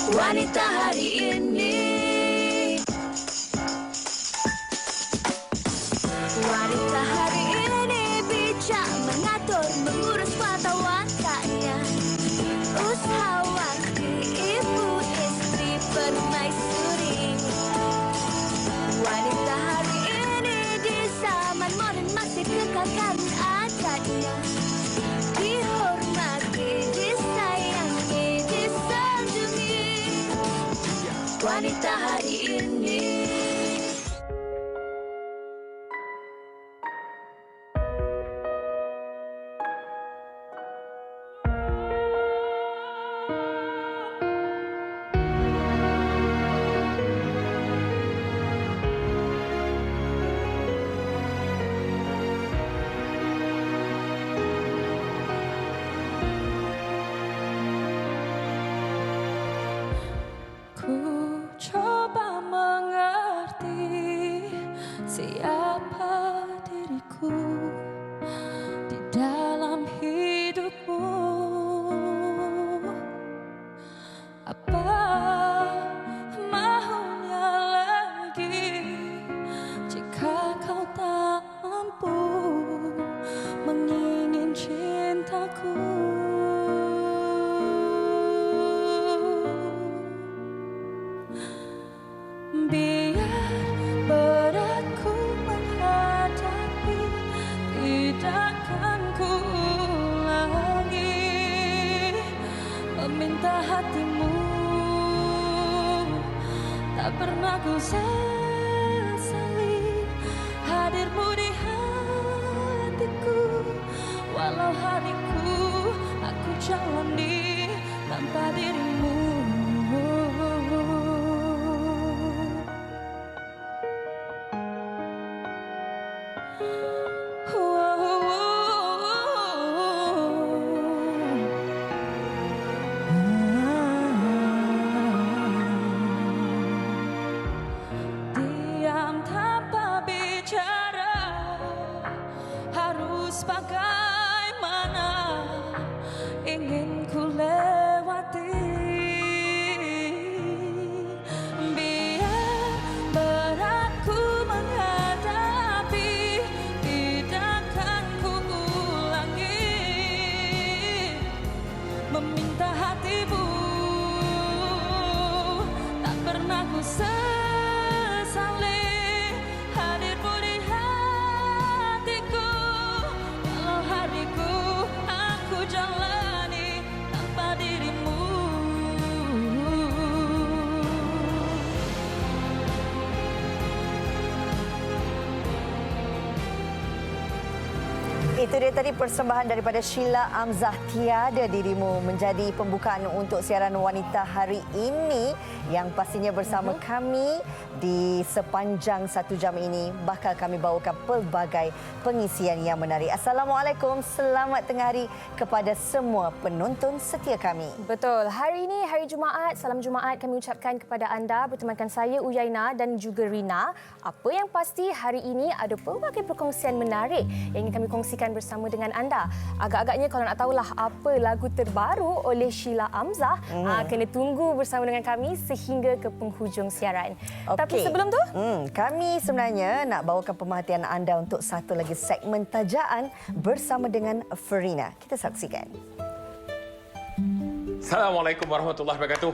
Wanita hari ini. Wanita hari ini bijak mengatur, mengurus mata wataknya. Usahawati, ibu, istri, permaisuri. Wanita hari ini di zaman modern masih kekalkan adatnya. Dihormati, disayangi, disanjungi. Wanita hari ini. Ku coba mengerti siapa diriku di dalam hidupmu. Apa maunya lagi jika kau tak mampu mengingin cintaku? Biar beratku menghadapi, tidakkan ku ulangi meminta hatimu. Tak pernah ku sesali hadirmu di hatiku. Walau hariku aku jalani tanpa dirimu. Diam tanpa bicara, harus bagaimana ingin ku lewati. Biar beratku menghadapi, tidakkan ku ulangi meminta hatimu. Tak pernah ku sesali hadirmu di hatiku. Walau hariku aku jalani tanpa dirimu. Itu dia tadi persembahan daripada Sheila Amzah, Tiada Dirimu, menjadi pembukaan untuk siaran wanita hari ini yang pastinya bersama kami di sepanjang 1 jam ini bakal kami bawakan pelbagai pengisian yang menarik. Assalamualaikum, selamat tengah hari kepada semua penonton setia kami. Betul. Hari ini hari Jumaat, salam Jumaat kami ucapkan kepada anda bertemankan saya Uyaina dan juga Rina. Apa yang pasti hari ini ada pelbagai perkongsian menarik yang ingin kami kongsikan bersama dengan anda. Agak-agaknya kalau nak tahulah apa lagu terbaru oleh Sheila Amzah, kena tunggu bersama dengan kami sehingga ke penghujung siaran. Tapi sebelum tu, kami sebenarnya nak bawakan pemerhatian anda untuk satu lagi segmen tajaan bersama dengan Ferina. Kita saksikan. Assalamualaikum warahmatullahi wabarakatuh.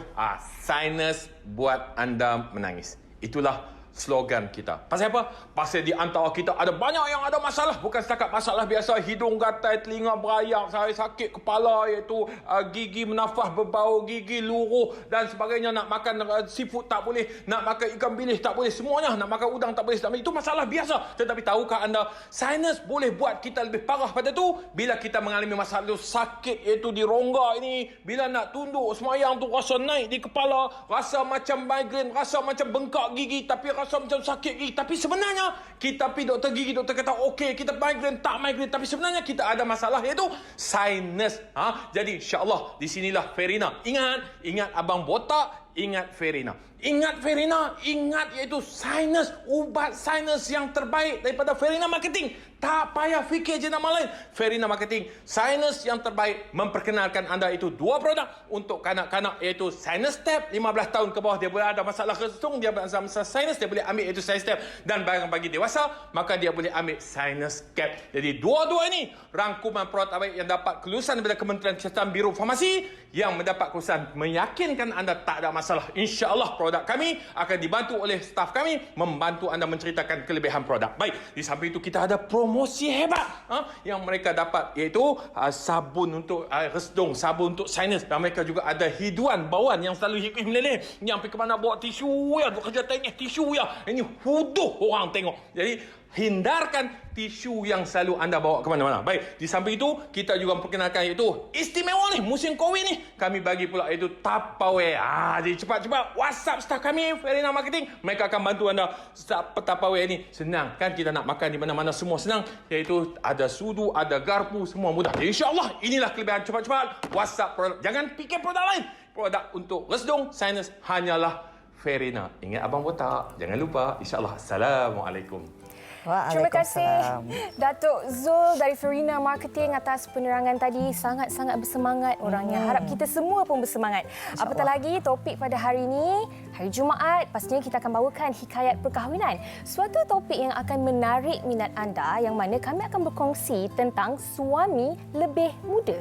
Sinus buat anda menangis. Itulah slogan kita. Pasal apa? Pasal di antara kita ada banyak yang ada masalah. Bukan setakat masalah biasa, hidung gatal, telinga berayak, sakit kepala, iaitu gigi menafah berbau, gigi luruh dan sebagainya. Nak makan seafood tak boleh, nak makan ikan bilis tak boleh, semuanya. Nak makan udang tak boleh. Itu masalah biasa. Tetapi tahukah anda, sinus boleh buat kita lebih parah pada tu bila kita mengalami masalah sakit, iaitu di rongga ini. Bila nak tunduk semayang tu rasa naik di kepala, rasa macam migraine, rasa macam bengkak gigi, tapi rasa macam sakit gigi. Tapi sebenarnya kita pergi doktor gigi, doktor kata okey, kita migraine, tak migraine, tapi sebenarnya kita ada masalah iaitu sinus. Jadi insya-Allah di sinilah Ferina. Ingat abang botak, ingat Ferina. Ingat Ferina, ingat iaitu sinus, ubat sinus yang terbaik daripada Ferina Marketing. Tak payah fikir je nama lain. Ferina Marketing, sinus yang terbaik, memperkenalkan anda itu 2 produk untuk kanak-kanak iaitu sinus step 15 tahun ke bawah dia boleh ada masalah resung, dia ada masalah sinus, dia boleh ambil iaitu sinus step, dan bagi dewasa maka dia boleh ambil sinus cap. Jadi dua-dua ini rangkuman produk terbaik yang dapat kelulusan daripada Kementerian Kesihatan Biro Farmasi yang mendapat kelulusan meyakinkan anda tak ada masalah. InsyaAllah produk kami akan dibantu oleh staf kami membantu anda menceritakan kelebihan produk. Baik, di samping itu kita ada promosi hebat yang mereka dapat iaitu sabun untuk resdung, sabun untuk sinus, dan mereka juga ada hiduan bauan yang selalu hikmah meleleh yang pergi ke mana bawa tisu ya, buat kerja teknik tisu ya. Ini huduh orang tengok. Jadi hindarkan tisu yang selalu anda bawa ke mana-mana. Baik, di samping itu kita juga memperkenalkan iaitu istimewa ni musim Covid ni. Kami bagi pula iaitu Tupperware. Jadi cepat-cepat WhatsApp staf kami Ferina Marketing, mereka akan bantu anda Tupperware ni. Senang kan, kita nak makan di mana-mana semua senang, iaitu ada sudu, ada garpu, semua mudah. InsyaAllah inilah kelebihan. Cepat-cepat WhatsApp produk. Jangan fikir produk lain. Produk untuk resdung, sinus hanyalah Ferina. Ingat abang botak. Jangan lupa. InsyaAllah. Assalamualaikum. Terima kasih Datuk Zul dari Ferina Marketing atas penerangan tadi. Sangat-sangat bersemangat orangnya. Harap kita semua pun bersemangat. Apatah lagi topik pada hari ini, hari Jumaat, pastinya kita akan bawakan hikayat perkahwinan. Suatu topik yang akan menarik minat anda yang mana kami akan berkongsi tentang suami lebih muda.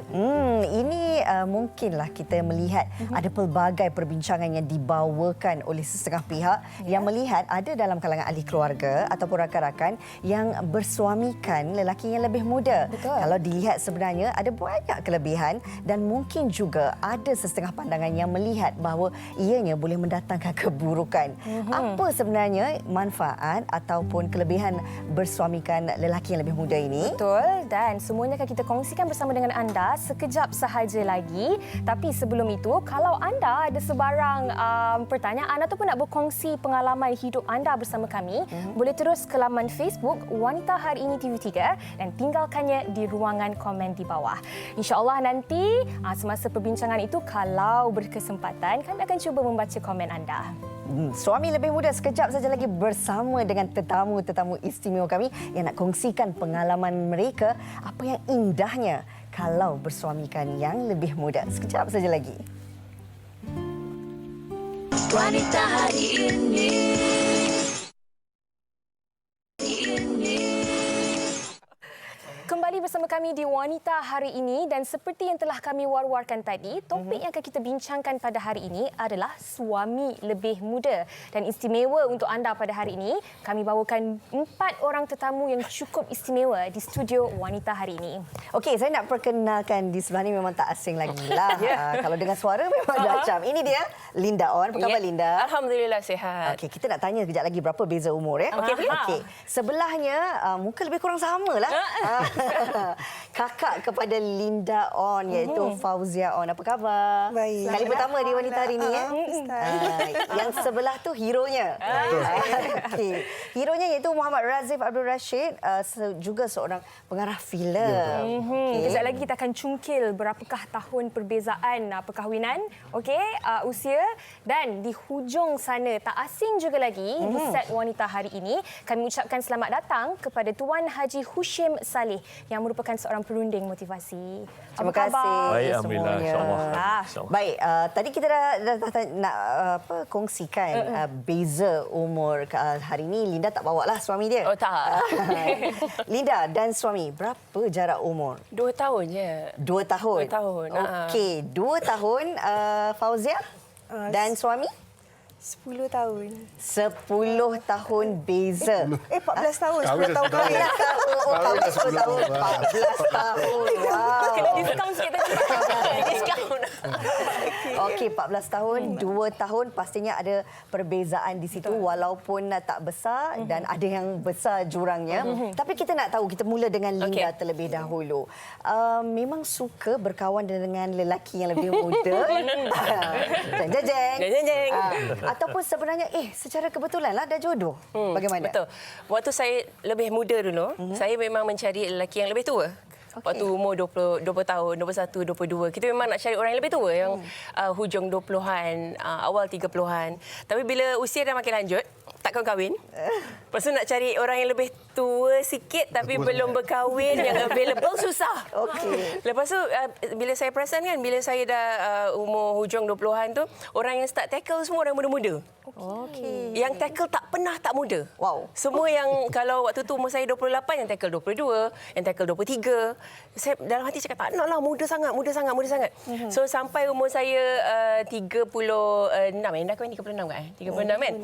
Ini mungkinlah kita melihat ada pelbagai perbincangan yang dibawakan oleh setengah pihak yang melihat ada dalam kalangan ahli keluarga ataupun rakan-rakan yang bersuamikan lelaki yang lebih muda. Betul. Kalau dilihat sebenarnya ada banyak kelebihan dan mungkin juga ada setengah pandangan yang melihat bahawa ianya boleh mendatangkan keburukan. Apa sebenarnya manfaat ataupun kelebihan bersuamikan lelaki yang lebih muda ini? Betul, dan semuanya akan kita kongsikan bersama dengan anda sekejap sahaja lagi. Tapi sebelum itu, kalau anda ada sebarang pertanyaan ataupun nak berkongsi pengalaman hidup anda bersama kami, boleh terus ke laman Facebook Wanita Hari Ini TV3 dan tinggalkannya di ruangan komen di bawah. InsyaAllah nanti semasa perbincangan itu, kalau berkesempatan, kami akan cuba membaca komen anda. Suami lebih muda sekejap saja lagi bersama dengan tetamu-tetamu istimewa kami yang nak kongsikan pengalaman mereka, apa yang indahnya kalau bersuamikan yang lebih muda. Sekejap saja lagi. Wanita hari ini. Kembali bersama kami di Wanita Hari Ini, dan seperti yang telah kami war-warkan tadi, topik yang akan kita bincangkan pada hari ini adalah suami lebih muda. Dan istimewa untuk anda pada hari ini, kami bawakan 4 orang tetamu yang cukup istimewa di studio Wanita Hari Ini. Okey, saya nak perkenalkan di sebelah ni memang tak asing lagi lah. Kalau dengar suara memang dah macam. Ini dia Linda On. Apa khabar Linda? Alhamdulillah sihat. Okey, kita nak tanya kejap lagi berapa beza umur ya. Okey. Sebelahnya muka lebih kurang samalah. Kakak kepada Linda On iaitu Fauzia On. Apa khabar? Baik. Kali pertama di Wanita Hari ini ya. Yang sebelah tu heronya. Okey. Heronya iaitu Muhammad Razif Abdul Rashid, juga seorang pengarah filem. Sekejap lagi kita akan cungkil berapakah tahun perbezaan perkahwinan, usia, dan di hujung sana tak asing juga lagi di set Wanita Hari Ini, kami ucapkan selamat datang kepada Tuan Haji Hushim Saleh yang merupakan seorang perunding motivasi. Terima kasih. Baik, alhamdulillah, insya-Allah. Baik, tadi kita dah nak kongsikan beza umur. Hari ini Linda tak bawa lah suami dia. Oh tak. Linda dan suami berapa jarak umur? 2 tahun je. 2 tahun. 2 tahun. Okey, 2 tahun Fauzia dan suami? 10 tahun. 10 tahun beza. 14 tahun. 10 tahun. 10 tahun. 14 tahun. Wow. Kena diskaun sikit tadi. Diskaun. Okey, 14 tahun, 2 tahun pastinya ada perbezaan di situ. Betul. Walaupun tak besar dan ada yang besar jurangnya. Tapi kita nak tahu, kita mula dengan Linda terlebih dahulu. Memang suka berkawan dengan lelaki yang lebih muda. Jeng. Jeng. Ataupun sebenarnya secara kebetulanlah dah jodoh. Bagaimana? Betul. Waktu saya lebih muda dulu, saya memang mencari lelaki yang lebih tua. Waktu umur 20 tahun, 21, 22. Kita memang nak cari orang yang lebih tua, yang hujung 20-an, awal 30-an. Tapi bila usia dah makin lanjut, tak kahwin. Lepas tu nak cari orang yang lebih tua sikit tapi belum berkahwin, yang available susah. Okey. Lepas tu bila saya perasan kan, bila saya dah umur hujung 20-an tu, orang yang start tackle semua orang muda-muda. Okey. Yang tackle tak pernah tak muda. Wow. Semua yang kalau waktu tu umur saya 28, yang tackle 22, yang tackle 23. Saya dalam hati cakap tak naklah, muda sangat. So sampai umur saya 36, dah kahwin 36 kan? 36 kan?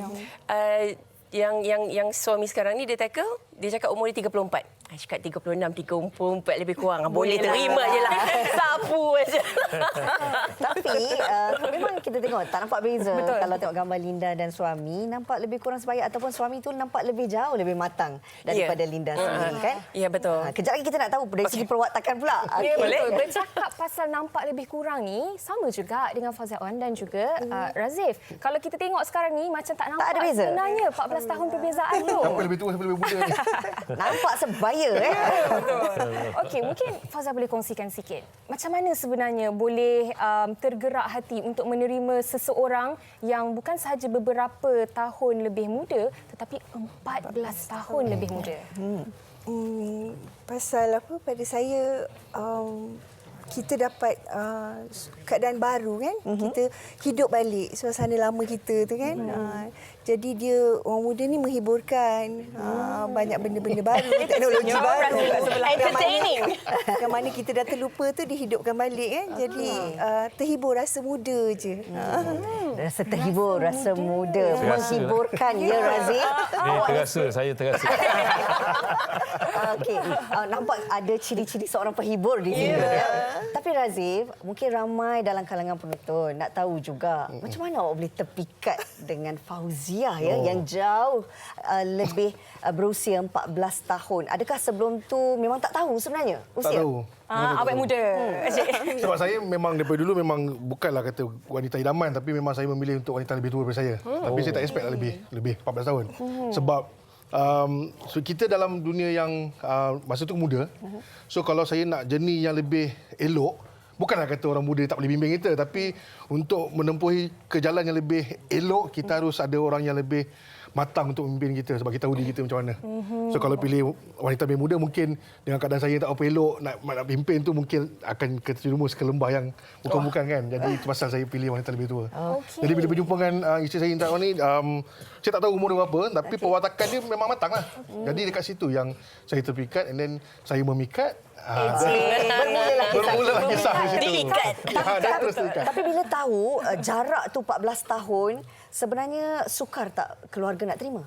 Yang suami sekarang ni dia tackle, dia cakap umur dia 34. Saya cakap 36, 34 lebih kurang. Boleh terima je lah. Sapu aja. Tapi memang kita tengok tak nampak beza. Betul. Kalau tengok gambar Linda dan suami, nampak lebih kurang sebaya ataupun suami tu nampak lebih jauh, lebih matang daripada Linda sendiri kan? Ya, betul. Kejap lagi kita nak tahu dari segi perwatakan pula. Ya, Okey. betul. Bercakap pasal nampak lebih kurang ni, sama juga dengan Fauzia On dan juga Razif. Kalau kita tengok sekarang ni, macam tak nampak ada beza? sebenarnya 14 tahun perbezaan tu. Siapa lebih tua, siapa lebih muda ni? Nampak sebaya Okey, mungkin Fauzia boleh kongsikan sikit. Macam mana sebenarnya boleh tergerak hati untuk menerima seseorang yang bukan sahaja beberapa tahun lebih muda, tetapi 14 tahun lebih muda? Pasal apa, pada saya kita dapat keadaan baru kan. Kita hidup balik suasana lama kita tu kan. Jadi dia orang muda ni menghiburkan, banyak benda-benda baru, teknologi baru. Entertaining. Yang mana kita dah terlupa tu dihidupkan balik kan. Jadi terhibur, rasa muda je. Rasa terhibur, rasa muda, menghiburkan ya Razif. Saya terasa. Okey, nampak ada ciri-ciri seorang penghibur di sini. Ya. Tapi Razif, mungkin ramai dalam kalangan penonton nak tahu juga macam mana awak boleh terpikat dengan Fauzia ya yang jauh lebih berusia 14 tahun. Adakah sebelum tu memang tak tahu sebenarnya usia? Tak tahu. Awet muda. Sebab saya memang daripada dulu memang bukanlah kata wanita idaman, tapi memang saya memilih untuk wanita lebih tua daripada saya. Tapi saya tak expect lah lebih 14 tahun. Sebab so kita dalam dunia yang masa tu muda. So kalau saya nak journey yang lebih elok, bukanlah kata orang muda tak boleh bimbing kita, tapi untuk menempuhi ke jalan yang lebih elok, kita harus ada orang yang lebih matang untuk memimpin kita sebab kita tahu diri kita macam mana. So kalau pilih wanita lebih muda, mungkin dengan keadaan saya tak apa elok nak pimpin tu, mungkin akan terjerumus ke lembah yang bukan-bukan kan. Jadi itu pasal saya pilih wanita lebih tua. Jadi bila berjumpa dengan isteri saya Intan ni, saya tak tahu umur dia berapa, tapi perwatakan dia memang matang lah. Jadi dekat situ yang saya terpikat, and then saya memikat. Bermulalah kisah di situ. Tapi bila tahu jarak tu 14 tahun, sebenarnya sukar tak keluarga nak terima?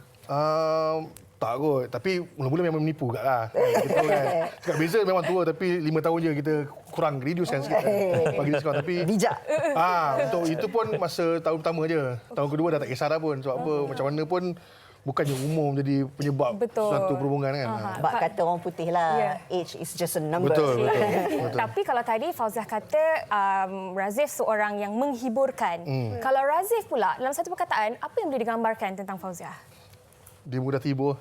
Tak kot. Tapi mula-mula memang menipu juga lah. Gitu kan. Cakap beza memang tua, tapi 5 tahun je kita kurang reduce kan sikit. Bagi diskaun. Tapi Bijak. untuk itu pun masa tahun pertama je. Tahun kedua dah tak kisah dah pun. Sebab apa, macam mana pun bukannya umur menjadi penyebab suatu perhubungan kan. Bak kata orang putih lah, age is just a number. Betul. Tapi kalau tadi Fauzia kata Razif seorang yang menghiburkan. Kalau Razif pula, dalam satu perkataan, apa yang boleh digambarkan tentang Fauzia? Dia mudah tiba.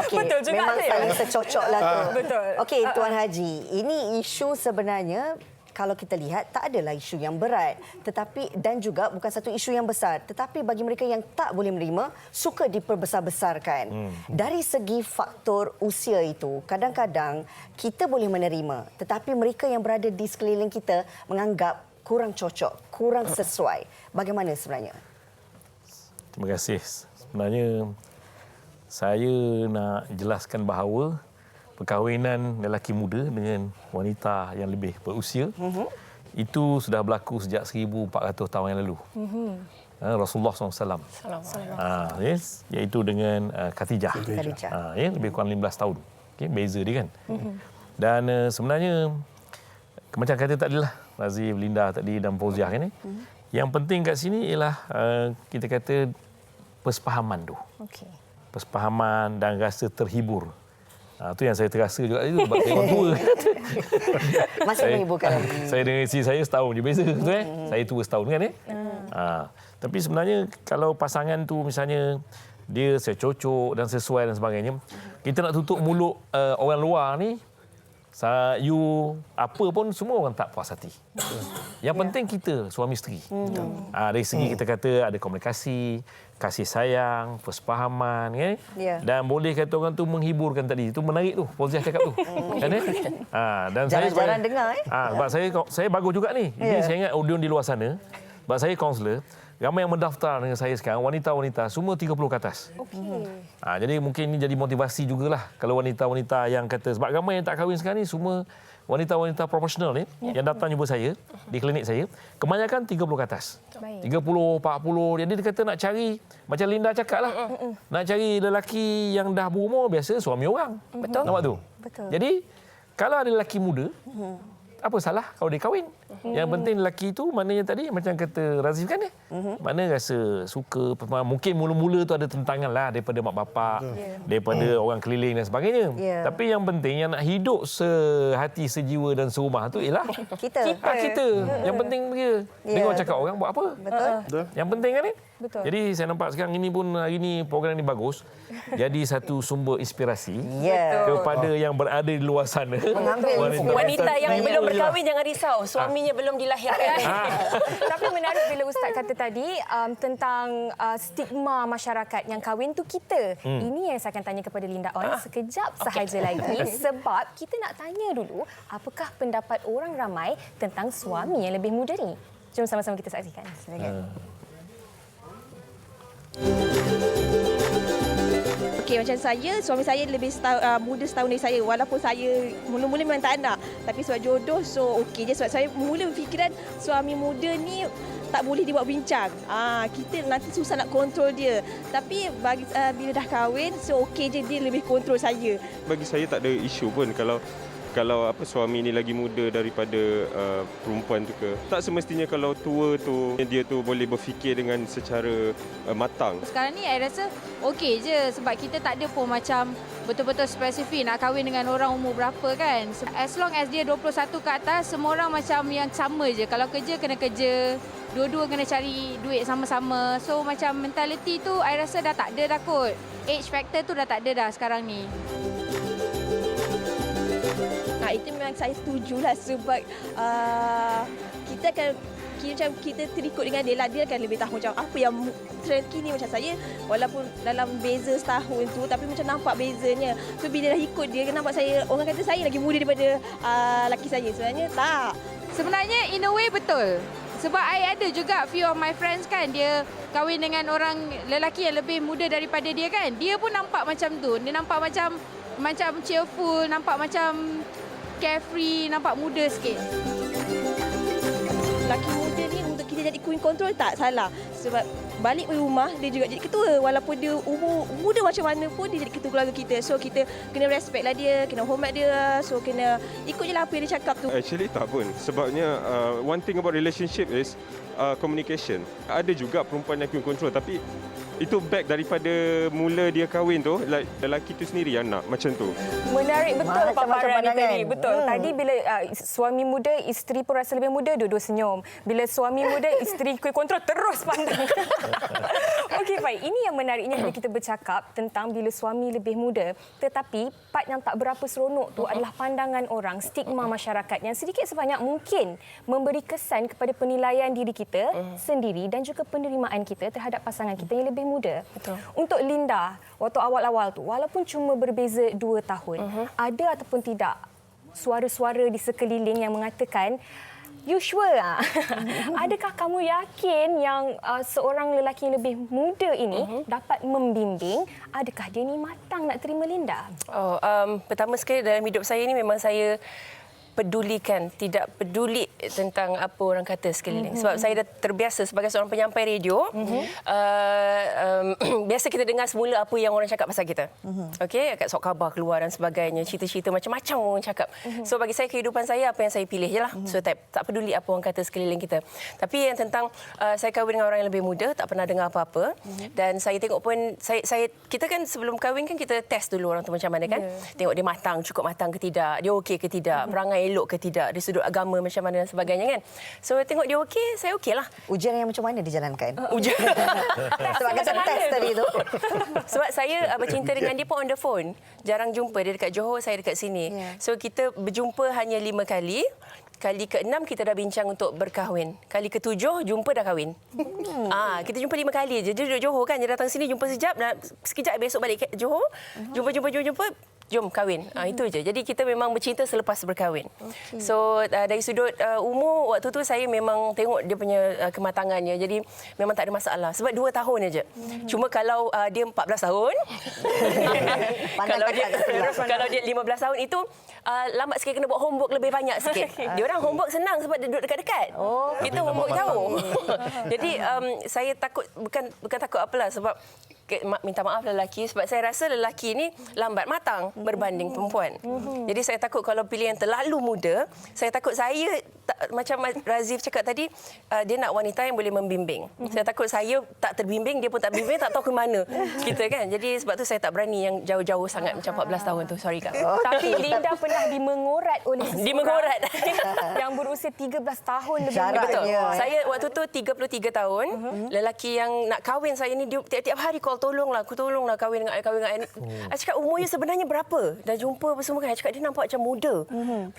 Okay, Betul juga memang tu ya? saling secocok lah tu. Betul. Okey, Tuan Haji, ini isu sebenarnya kalau kita lihat tak adalah isu yang berat, tetapi dan juga bukan satu isu yang besar, tetapi bagi mereka yang tak boleh menerima suka diperbesar-besarkan. Dari segi faktor usia itu, kadang-kadang kita boleh menerima, tetapi mereka yang berada di sekeliling kita menganggap kurang cocok, kurang sesuai. Bagaimana sebenarnya? Terima kasih. Sebenarnya saya nak jelaskan bahawa perkahwinan lelaki muda dengan wanita yang lebih berusia itu sudah berlaku sejak 1400 tahun yang lalu. Rasulullah SAW. Yes, iaitu dengan Khadijah. Lebih kurang 15 tahun. Okay, beza dia kan. Dan sebenarnya macam kata tadi lah, Razif, Linda tadi dan Fauzia kan. Yang penting kat sini ialah kita kata persefahaman tu. Persefahaman dan rasa terhibur. Itu yang saya terasa juga itu sebab saya orang tua. Masih menghiburkan. Saya dengan isteri saya setahun je beza tu Saya tua setahun kan tapi sebenarnya kalau pasangan tu misalnya dia secocok dan sesuai dan sebagainya, kita nak tutup mulut orang luar ni You apa pun semua orang tak puas hati. Yang penting kita suami isteri. Dari segi kita kata ada komunikasi, kasih sayang, persefahaman, kan? Dan boleh kata orang tu menghiburkan tadi. Itu menarik tu, Fauziah cakap tu. Kan? Dan Jarang-jarang dengar. Sebab saya bagus juga ni. Jadi saya ingat audion di luar sana. Sebab saya kaunselor, ramai yang mendaftar dengan saya sekarang, wanita-wanita, semua 30 ke atas. Jadi mungkin ini jadi motivasi jugalah kalau wanita-wanita yang kata, sebab ramai yang tak kahwin sekarang ni semua wanita-wanita profesional ni yang datang jumpa saya di klinik saya, kebanyakan 30 ke atas. 30, 40. Jadi dia kata nak cari, macam Linda cakap lah, nak cari lelaki yang dah berumur, biasa suami orang. Betul. Nampak tu? Betul. Jadi kalau ada lelaki muda, apa salah kalau dia kahwin? Yang penting lelaki itu maknanya tadi macam kata Razif kan mana rasa suka, mungkin mula-mula tu ada tentangan lah daripada mak bapak, daripada orang keliling dan sebagainya. Tapi yang penting yang nak hidup sehati, sejiwa dan serumah tu ialah kita. Yang penting dia. Dengar cakap orang buat apa. Betul. Yang penting kan ni? Betul. Jadi saya nampak sekarang ini pun hari ini program ini bagus. Jadi satu sumber inspirasi kepada yang berada di luar sana. Wanita yang belum berkahwin jangan risau, suaminya belum dilahirkan. Tapi menarik bila Ustaz kata tadi tentang stigma masyarakat yang kahwin tu kita. Ini yang saya akan tanya kepada Linda On sekejap sahaja lagi sebab kita nak tanya dulu apakah pendapat orang ramai tentang suami yang lebih muda ni. Jom sama-sama kita saksikan. Silakan. Okey, macam saya, suami saya lebih muda setahun dari saya. Walaupun saya mula-mula memang tak nak. Tapi sebab jodoh, so okey je. Sebab saya mula berfikiran suami muda ni tak boleh dibuat bincang. Kita nanti susah nak kontrol dia. Tapi bila dah kahwin, so okey je, dia lebih kontrol saya. Bagi saya tak ada isu pun kalau suami ni lagi muda daripada perempuan tu ke. Tak semestinya kalau tua tu dia tu boleh berfikir dengan secara matang. Sekarang ni saya rasa okey je sebab kita tak ada pun macam betul-betul spesifik nak kahwin dengan orang umur berapa kan. As long as dia 21 ke atas, semua orang macam yang sama je. Kalau kerja kena kerja, dua-dua kena cari duit sama-sama. So macam mentality tu saya rasa dah tak ada dah kot. Age factor tu dah tak ada dah sekarang ni. Itu memang saya setujulah sebab kita akan kita terikut dengan dia lah. Dia akan lebih tahu macam apa yang trend kini. Macam saya, walaupun dalam beza setahun tu, tapi macam nampak bezanya. So bila dah ikut dia, nampak saya, orang kata saya lagi muda daripada laki saya. Sebenarnya tak. Sebenarnya in a way betul. Sebab I ada juga few of my friends kan, dia kahwin dengan orang lelaki yang lebih muda daripada dia kan. Dia pun nampak macam tu. Dia nampak macam cheerful, nampak macam carefree, nampak muda sikit. Lelaki muda ni untuk kita jadi queen control tak salah. Sebab balik ke rumah, dia juga jadi ketua. Walaupun dia umur muda macam mana pun, dia jadi ketua keluarga kita. So kita kena respect lah dia, kena hormat dia. So kena ikut je lah apa yang dia cakap tu. Actually tak pun. Sebabnya one thing about relationship is communication. Ada juga perempuan yang queen control tapi itu back daripada mula dia kahwin tu, like lelaki tu sendiri yang nak macam tu. Menarik betul paparan ni tadi. Betul. Tadi bila suami muda, isteri pun rasa lebih muda, dua-dua senyum. Bila suami muda, isteri kontrol terus pandang. Okey, baik. Ini yang menariknya bila kita bercakap tentang bila suami lebih muda. Tetapi part yang tak berapa seronok tu adalah pandangan orang, stigma masyarakat yang sedikit sebanyak mungkin memberi kesan kepada penilaian diri kita sendiri dan juga penerimaan kita terhadap pasangan kita yang lebih muda. Betul. Untuk Linda, waktu awal-awal tu, walaupun cuma berbeza 2 tahun, ada ataupun tidak suara-suara di sekeliling yang mengatakan, you sure? Adakah kamu yakin yang seorang lelaki yang lebih muda ini dapat membimbing? Adakah dia ni matang nak terima Linda? Pertama sekali dalam hidup saya ni memang saya pedulikan, tidak peduli tentang apa orang kata sekeliling. Sebab saya dah terbiasa sebagai seorang penyampai radio. Biasa kita dengar semula apa yang orang cakap pasal kita. Okey, kat surat khabar keluar dan sebagainya, cerita-cerita macam-macam orang cakap. So bagi saya kehidupan saya apa yang saya pilih je lah. So tak peduli apa orang kata sekeliling kita. Tapi yang tentang saya kahwin dengan orang yang lebih muda, tak pernah dengar apa-apa. Dan saya tengok pun kita kan sebelum kahwin kan kita test dulu orang tu macam mana kan. Tengok dia matang, cukup matang ke tidak, dia okey ke tidak, perangai elok ke tidak dari sudut agama macam mana dan sebagainya kan. So tengok dia okey, saya okey lah. Ujian yang macam mana dijalankan? Ujian. Sebab kata test tadi tu. Sebab saya bercinta dengan dia pun on the phone. Jarang jumpa. Dia dekat Johor, saya dekat sini. So kita berjumpa hanya 5 kali. Kali ke-6 kita dah bincang untuk berkahwin. Kali ke-7 jumpa dah kahwin. Kita jumpa 5 kali je. Dia duduk Johor kan. Dia datang sini jumpa sekejap besok balik ke Johor. Jumpa. Jom kahwin. Itu je. Jadi kita memang bercinta selepas berkahwin. So dari sudut umur waktu tu saya memang tengok dia punya kematangannya. Jadi memang tak ada masalah. Sebab 2 tahun aja. Cuma kalau dia 14 tahun kalau dia 15 tahun itu lambat sikit kena buat homework lebih banyak sikit. Dia orang homework senang sebab dia duduk dekat-dekat. Kita homework jauh. Jadi saya takut bukan takut apalah sebab minta maaf lelaki sebab saya rasa lelaki ni lambat matang berbanding perempuan. Jadi saya takut kalau pilih yang terlalu muda, saya takut saya macam Razif cakap tadi, dia nak wanita yang boleh membimbing. Saya takut saya tak terbimbing, dia pun tak bimbing, tak tahu ke mana kita kan. Jadi sebab tu saya tak berani yang jauh-jauh sangat macam 14 tahun tu. Sorry Kak. Tapi Linda pernah dimengorat oleh seseorang yang berusia 13 tahun lebih. Betul. Saya waktu tu 33 tahun. Lelaki yang nak kahwin saya ni dia tiap-tiap hari call, tolonglah kahwin dengan I. I cakap umurnya sebenarnya berapa? Dah jumpa apa semua kan. I cakap dia nampak macam muda.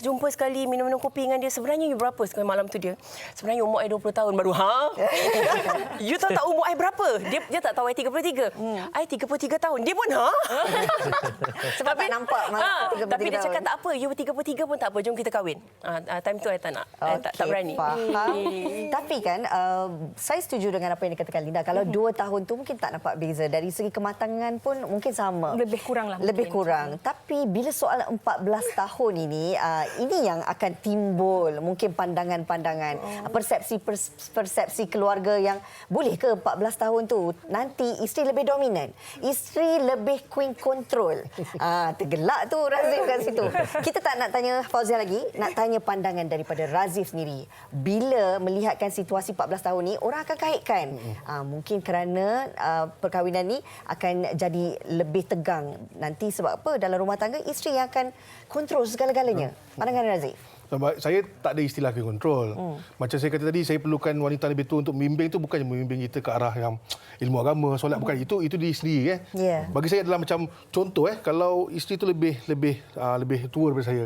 Jumpa sekali minum-minum kopi dengan dia. Sebenarnya you berapa sekali malam tu dia? Sebenarnya umur I 20 tahun baru. You tahu tak umur I berapa? Dia tak tahu I 33. I 33 tahun. Dia pun Sebab tak nampak tapi dia cakap tak apa. You 33 pun tak apa. Jom kita kahwin. Time tu I tak nak. Tak berani. Faham. Tapi kan saya setuju dengan apa yang dikatakan Linda. Kalau 2 tahun tu mungkin tak nampak beza. Dari segi kematangan pun mungkin sama. Lebih kurang lah. Lebih kurang. Tapi bila soal 14 tahun ini yang akan timbul mungkin pandangan-pandangan, persepsi keluarga yang boleh ke 14 tahun tu nanti isteri lebih dominan, isteri lebih queen control. Tergelak tu Razif kat situ. Kita tak nak tanya Fauzia lagi, nak tanya pandangan daripada Razif sendiri. Bila melihatkan situasi 14 tahun ni, orang akan kaitkan mungkin kerana perkahwinan ni akan jadi lebih tegang nanti sebab apa? Dalam rumah tangga isteri yang akan kontrol segala-galanya. Pandangan Razif? Sebab saya tak ada istilah queen control. Macam saya kata tadi, saya perlukan wanita lebih tua untuk membimbing tu, bukannya membimbing kita ke arah yang ilmu agama, solat, bukan itu dia sendiri Bagi saya adalah macam contoh kalau isteri tu lebih tua daripada saya.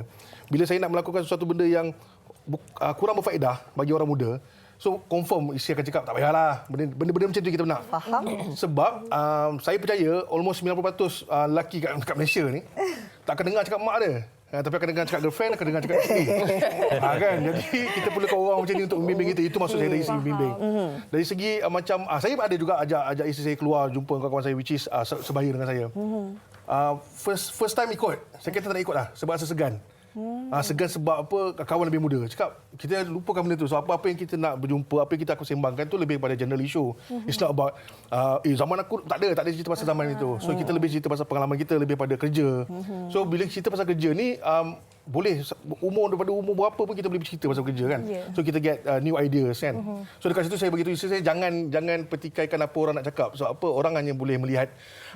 Bila saya nak melakukan sesuatu benda yang kurang berfaedah bagi orang muda, so confirm isteri akan cakap tak payahlah, benda-benda macam tu kita nak. Faham. Sebab saya percaya almost 90% lelaki kat Malaysia ni tak akan dengar cakap mak dia. Tapi akan dengar cakap girlfriend, akan dengar cakap isteri. Kan? Jadi kita perlukan orang macam ni untuk membimbing kita. Itu maksud saya dari segi membimbing. Dari segi macam saya ada juga ajak isteri saya keluar jumpa kawan-kawan saya which is sebaya dengan saya. First time ikut. Saya kata tak nak ikut lah sebab rasa segan. Segan sebab apa? Kawan lebih muda. Cakap kita lupakan benda tu. So apa-apa yang kita nak berjumpa, apa yang kita akan sembangkan tu lebih pada general issue. It's not about zaman aku tak ada cerita pasal zaman itu. So kita lebih cerita pasal pengalaman kita lebih pada kerja. So bila cerita pasal kerja ni boleh daripada umur berapa pun kita boleh bercerita pasal kerja kan. So kita get new ideas kan. So dekat situ saya beritahu isteri saya jangan petikaikan apa orang nak cakap. So apa orang hanya boleh melihat,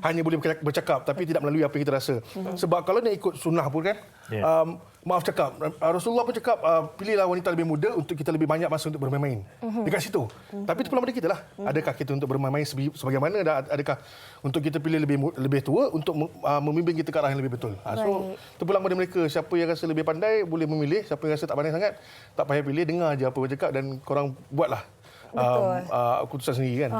hanya boleh bercakap tapi tidak melalui apa yang kita rasa. Sebab kalau nak ikut sunnah pun kan, maaf cakap, Rasulullah pun cakap pilihlah wanita lebih muda untuk kita lebih banyak masa untuk bermain-main. Dekat situ. Tapi itu pula pada kita lah. Adakah kita untuk bermain-main sebagaimana, adakah untuk kita pilih lebih tua untuk membimbing kita ke arah yang lebih betul. So itu pula pada mereka, siapa yang rasa lebih pandai boleh memilih, siapa yang rasa tak pandai sangat tak payah pilih, dengar aja apa yang cakap dan korang buatlah keputusan sendiri kan.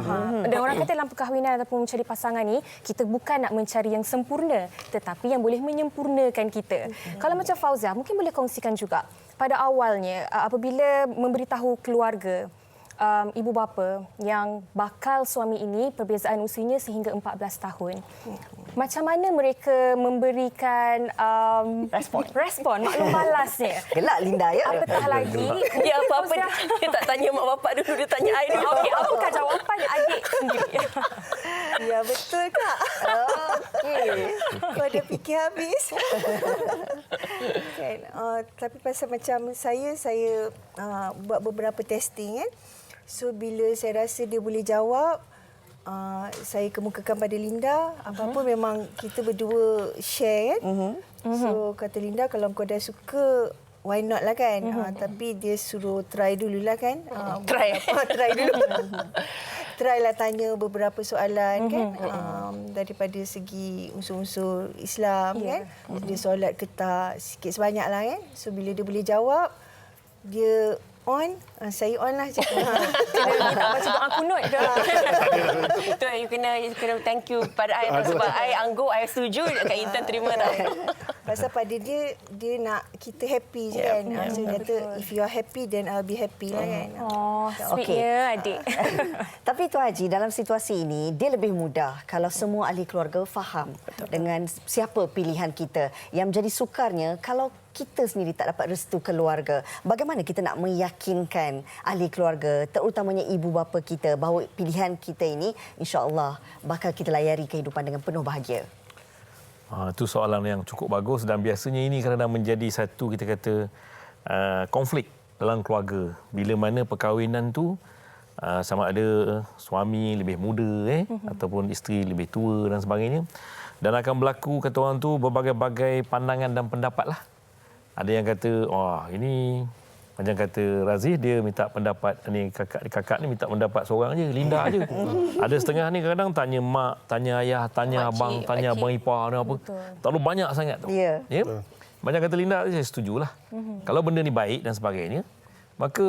Dan orang kata dalam perkahwinan ataupun mencari pasangan ni, kita bukan nak mencari yang sempurna, tetapi yang boleh menyempurnakan kita. Kalau macam Fauzia, mungkin boleh kongsikan juga pada awalnya apabila memberitahu keluarga, ibu bapa yang bakal suami ini perbezaan usianya sehingga 14 tahun. Macam mana mereka memberikan respon maklum balasnya? Gelak Linda ya. Apatah lagi dia apa-apa dia tak tanya mak bapak dulu, dia tanya I dulu. Okey, apakah jawapan adik sendiri? Ya betul Kak. Okey. Kau dah fikir habis. Kan. Tapi pasal macam saya buat beberapa testing kan. So bila saya rasa dia boleh jawab, saya kemukakan pada Linda, apa-apa memang kita berdua share kan. So kata Linda, kalau kau dah suka why not lah kan. Tapi dia suruh try dululah kan. Try. Try dulu. Try lah tanya beberapa soalan kan. Daripada segi unsur-unsur Islam kan. Dia solat ke tak, sikit sebanyak lah kan. So bila dia boleh jawab, dia on, saya on lah. Macam doa kunut ke? Tu you kena thank you pada I sebab I anggur, I setuju Kak Intan terima tau. Pasal pada dia nak kita happy je kan. So dia kata if you are happy then I'll be happy lah kan. Oh, sweetnya adik. Tapi Tuan Haji, dalam situasi ini, dia lebih mudah kalau semua ahli keluarga faham dengan siapa pilihan kita. Yang menjadi sukarnya, kalau kita sendiri tak dapat restu keluarga, bagaimana kita nak meyakinkan ahli keluarga, terutamanya ibu bapa kita, bahawa pilihan kita ini insya-Allah bakal kita layari kehidupan dengan penuh bahagia? Itu soalan yang cukup bagus dan biasanya ini kadang-kadang menjadi satu kita kata konflik dalam keluarga. Bila mana perkahwinan tu sama ada suami lebih muda ataupun isteri lebih tua dan sebagainya, dan akan berlaku kata orang tu berbagai-bagai pandangan dan pendapat lah. Ada yang kata, ini macam kata Razif, dia minta pendapat ni, kakak ni minta pendapat seorang je, Linda je. Ada setengah ni kadang-kadang tanya mak, tanya ayah, tanya abang, tanya abang ipar ni apa. Terlalu banyak sangat tu. Ya. Macam kata Linda, saya setujulah. Kalau benda ni baik dan sebagainya, maka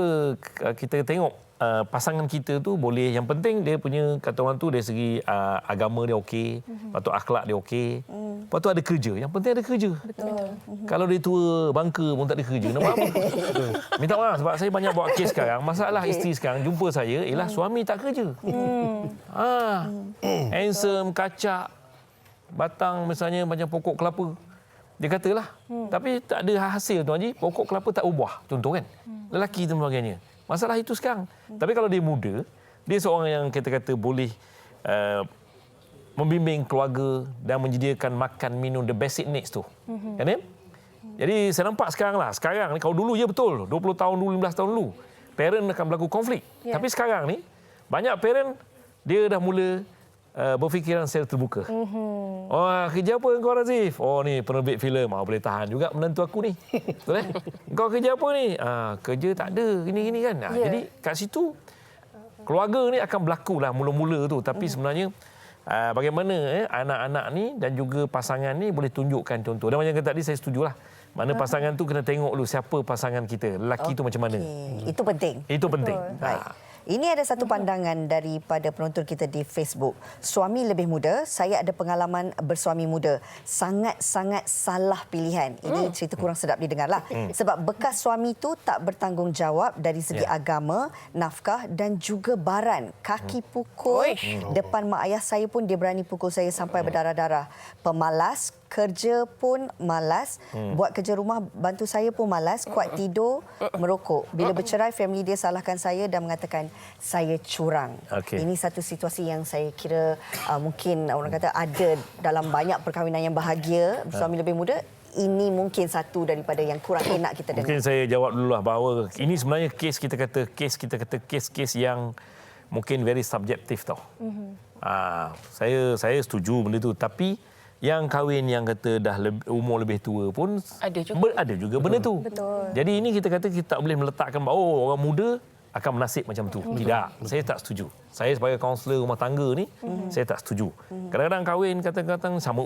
kita tengok pasangan kita tu boleh, yang penting dia punya kata orang tu dari segi agama dia okey, lepas tu akhlak dia okey, lepas tu ada kerja. Yang penting ada kerja. Betul. Kalau dia tua bangka pun tak ada kerja, nak buat apa? Minta maaf sebab saya banyak buat kes sekarang. Masalah isteri sekarang jumpa saya ialah suami tak kerja. Handsome, kacak, batang misalnya macam pokok kelapa. Dia katalah. Tapi tak ada hasil Tuan Haji, pokok kelapa tak ubah. Contoh kan. Lelaki dan sebagainya. Masalah itu sekarang. Tapi kalau dia muda, dia seorang yang kita kata boleh membimbing keluarga dan menyediakan makan, minum, the basic needs tu. Kan? Jadi saya nampak sekarang lah. Sekarang ni, kalau dulu ya betul, 20 tahun dulu, 15 tahun dulu, parent akan berlaku konflik. Tapi sekarang ni, banyak parent, dia dah mula berfikiran secara terbuka. Kerja apa kau Razif? Ni penerbit filem. Boleh tahan juga menantu aku ni. Betul eh? Kau kerja apa ni? Kerja tak ada. Gini-gini kan. Jadi kat situ keluarga ni akan berlaku lah mula-mula tu. Tapi sebenarnya bagaimana anak-anak ni dan juga pasangan ni boleh tunjukkan contoh. Dan macam tadi saya setujulah. Mana pasangan tu kena tengok dulu siapa pasangan kita. Lelaki tu macam mana. Itu penting. Itu penting. Ini ada satu pandangan daripada penonton kita di Facebook. Suami lebih muda, saya ada pengalaman bersuami muda. Sangat-sangat salah pilihan. Ini cerita kurang sedap didengarlah. Sebab bekas suami tu tak bertanggungjawab dari segi agama, nafkah dan juga baran. Kaki pukul. Depan mak ayah saya pun dia berani pukul saya sampai berdarah-darah. Pemalas, kerja pun malas, buat kerja rumah bantu saya pun malas, kuat tidur, merokok. Bila bercerai, family dia salahkan saya dan mengatakan saya curang. Ini satu situasi yang saya kira mungkin orang kata ada dalam banyak perkahwinan yang bahagia, suami lebih muda. Ini mungkin satu daripada yang kurang enak kita dengar. Mungkin saya jawab dululah bahawa ini sebenarnya kes kes yang mungkin very subjektif tau. Saya setuju benda tu, tapi yang kahwin yang kata dah umur lebih tua pun ada juga benda tu. Betul. Jadi ini kita kata kita tak boleh meletakkan bahawa orang muda akan menasib macam tu. Tidak, saya tak setuju. Saya sebagai kaunselor rumah tangga ni, saya tak setuju. Kadang-kadang kahwin kata-kata sama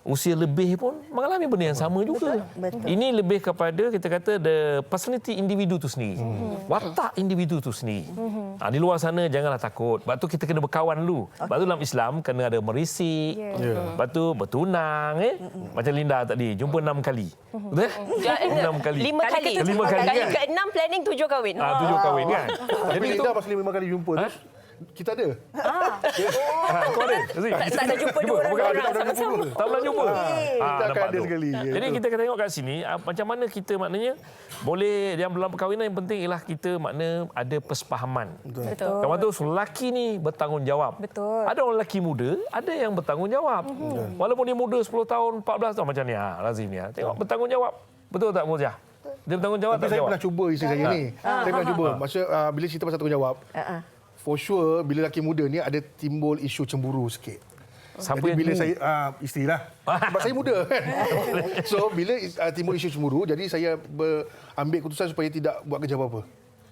usia lebih pun mengalami benda yang sama juga. Betul. Ini lebih kepada kita kata the personality individu tu sendiri. Watak individu tu sendiri. Di luar sana janganlah takut. Sebab tu kita kena berkawan dulu. Sebab tu dalam Islam kena ada merisik. Sebab tu bertunang. Macam Linda tadi, jumpa 6 kali. Betul? 6 kali. 5 kali. 5 kali kan? Ke-6 planning 7 kahwin. 7 kahwin kan? Jadi Linda pasal 5 kali jumpa tu, kita ada. Kau ada? Tak ada jumpa dua orang sama-sama. Tak pernah jumpa. Kita akan ada sekali. Jadi kita akan tengok kat sini macam mana kita maknanya boleh dalam perkahwinan yang penting ialah kita makna ada persefahaman. Betul. Kawan tu lelaki ni bertanggungjawab. Betul. Ada orang lelaki muda, ada yang bertanggungjawab. Walaupun dia muda 10 tahun, 14 tahun macam ni Razif ni. Tengok bertanggungjawab. Betul tak Muzia? Dia bertanggungjawab. Tapi saya pernah cuba isteri saya ni. Saya pernah cuba. Maksud bila cerita pasal tanggungjawab. For sure bila lelaki muda ni ada timbul isu cemburu sikit. Siapa Jadi yang bila cemburu? saya isteri lah. Sebab saya muda kan. So bila timbul isu cemburu, jadi saya ambil keputusan supaya tidak buat kerja apa-apa.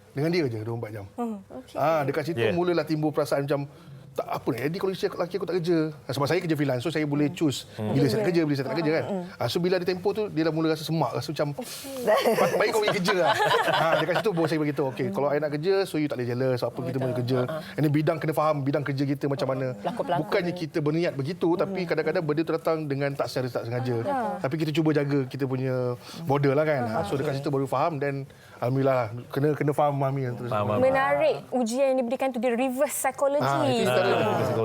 Dengan dia je 24 jam. Dekat situ mulalah timbul perasaan macam tak apa ni, jadi kalau isteri lelaki aku tak kerja. Sebab saya kerja freelance, so saya boleh choose bila saya nak kerja, bila saya tak nak kerja kan. So bila ada tempoh tu, dia dah mula rasa semak, rasa macam baik kau pergi kerja lah. Dekat situ baru saya beritahu, okay, kalau I nak kerja, so you tak boleh jealous, apa kita boleh kerja. Ini bidang kena faham, bidang kerja kita macam mana. Bukannya kita berniat begitu, tapi kadang-kadang benda tu datang dengan tak secara tak sengaja. Tapi kita cuba jaga kita punya border lah kan. So dekat situ baru faham dan alhamdulillah kena faham Mami. Menarik ujian yang diberikan tu, dia reverse psychology.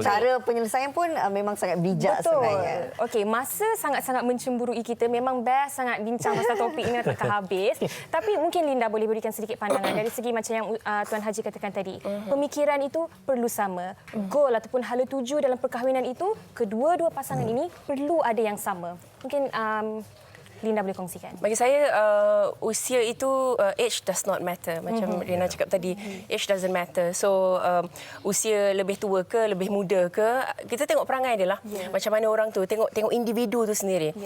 Cara penyelesaian pun memang sangat bijak sebenarnya. Okey, masa sangat-sangat mencemburui kita, memang best sangat bincang pasal topik ini takkan habis. Tapi mungkin Linda boleh berikan sedikit pandangan dari segi macam yang Tuan Haji katakan tadi. Pemikiran itu perlu sama. Goal ataupun hala tuju dalam perkahwinan itu, kedua-dua pasangan ini perlu ada yang sama. Mungkin Linda boleh kongsikan. Bagi saya, usia itu, age does not matter. Macam Rina cakap tadi, age doesn't matter. So, usia lebih tua ke, lebih muda ke, kita tengok perangai dia lah. Macam mana orang tu, tengok individu tu sendiri.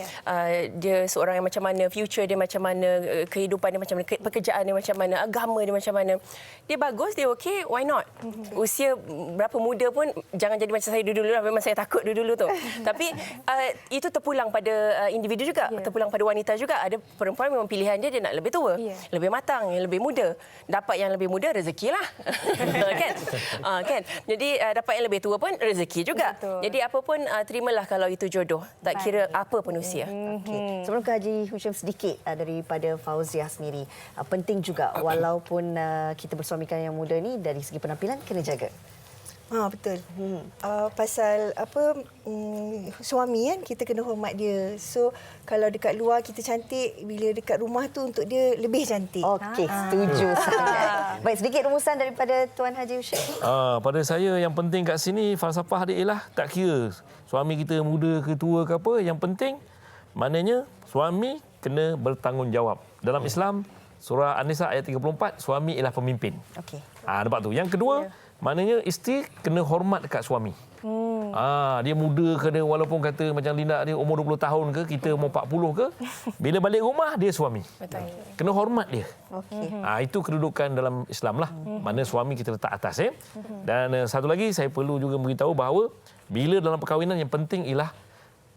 Dia seorang yang macam mana, future dia macam mana, kehidupan dia macam mana, pekerjaan dia macam mana, agama dia macam mana. Dia bagus, dia okey, why not? Usia berapa muda pun, jangan jadi macam saya dulu-dulu lah. Memang saya takut dulu-dulu tu. Tapi, itu terpulang pada individu juga, terpulang pada wanita juga. Ada perempuan memang pilihan dia nak lebih tua, lebih matang, yang lebih muda. Dapat yang lebih muda, rezekilah. Kan? Kan? Jadi dapat yang lebih tua pun rezeki juga. Betul. Jadi apa pun terimalah kalau itu jodoh. Tak kira apa pun usia. Okay. Sebelum ke Haji Husham sedikit daripada Fauziah sendiri. Penting juga walaupun kita bersuamikan yang muda ni, dari segi penampilan kena jaga. Betul. Pasal apa, suami kan, kita kena hormat dia. So kalau dekat luar kita cantik, bila dekat rumah tu untuk dia lebih cantik. Okey, setuju sangat. Baik, sedikit rumusan daripada Tuan Haji Husham. Pada saya yang penting kat sini falsafah dia ialah tak kira suami kita muda ke tua ke apa, yang penting maknanya suami kena bertanggungjawab. Dalam Islam surah An-Nisa ayat 34, suami ialah pemimpin. Okey. Nampak tu. Yang kedua, maknanya isteri kena hormat dekat suami. Dia muda ke dia, walaupun kata macam Linda dia umur 20 tahun ke, kita umur 40 ke, bila balik rumah dia suami. Betul. Kena hormat dia. Itu kedudukan dalam Islam lah. Mana suami kita letak atas. Dan satu lagi saya perlu juga beritahu bahawa bila dalam perkahwinan yang penting ialah